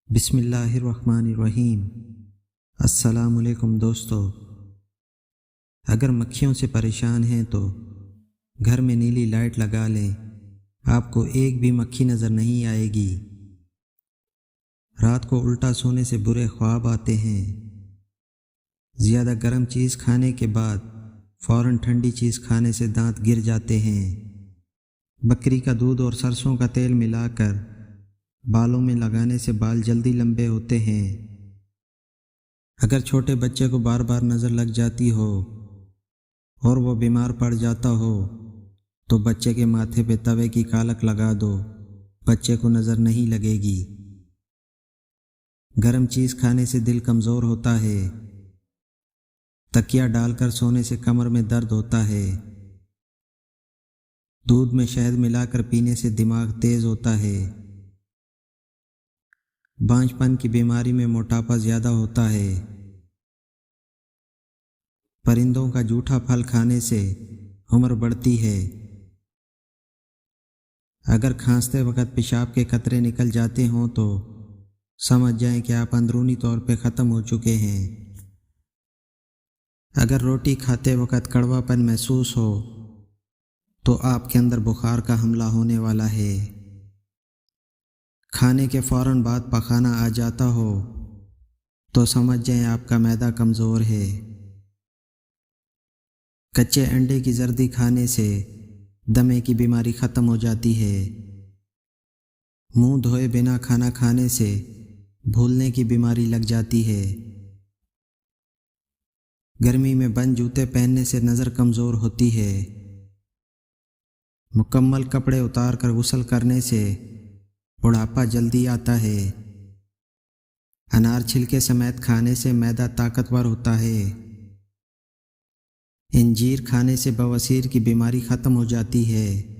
بسم اللہ الرحمن الرحیم۔ السلام علیکم دوستو، اگر مکھیوں سے پریشان ہیں تو گھر میں نیلی لائٹ لگا لیں، آپ کو ایک بھی مکھی نظر نہیں آئے گی۔ رات کو الٹا سونے سے برے خواب آتے ہیں۔ زیادہ گرم چیز کھانے کے بعد فوراً ٹھنڈی چیز کھانے سے دانت گر جاتے ہیں۔ بکری کا دودھ اور سرسوں کا تیل ملا کر بالوں میں لگانے سے بال جلدی لمبے ہوتے ہیں۔ اگر چھوٹے بچے کو بار بار نظر لگ جاتی ہو اور وہ بیمار پڑ جاتا ہو تو بچے کے ماتھے پہ توے کی کالک لگا دو، بچے کو نظر نہیں لگے گی۔ گرم چیز کھانے سے دل کمزور ہوتا ہے۔ تکیا ڈال کر سونے سے کمر میں درد ہوتا ہے۔ دودھ میں شہد ملا کر پینے سے دماغ تیز ہوتا ہے۔ بانجھ پن کی بیماری میں موٹاپا زیادہ ہوتا ہے۔ پرندوں کا جھوٹا پھل کھانے سے عمر بڑھتی ہے۔ اگر کھانستے وقت پیشاب کے قطرے نکل جاتے ہوں تو سمجھ جائیں کہ آپ اندرونی طور پہ ختم ہو چکے ہیں۔ اگر روٹی کھاتے وقت کڑوا پن محسوس ہو تو آپ کے اندر بخار کا حملہ ہونے والا ہے۔ کھانے کے فوراً بعد پخانہ آ جاتا ہو تو سمجھ جائیں آپ کا معدہ کمزور ہے۔ کچے انڈے کی زردی کھانے سے دمے کی بیماری ختم ہو جاتی ہے۔ منہ دھوئے بنا کھانا کھانے سے بھولنے کی بیماری لگ جاتی ہے۔ گرمی میں بند جوتے پہننے سے نظر کمزور ہوتی ہے۔ مکمل کپڑے اتار کر غسل کرنے سے بڑھاپا جلدی آتا ہے۔ انار چھلکے سمیت کھانے سے معدہ طاقتور ہوتا ہے۔ انجیر کھانے سے بواسیر کی بیماری ختم ہو جاتی ہے۔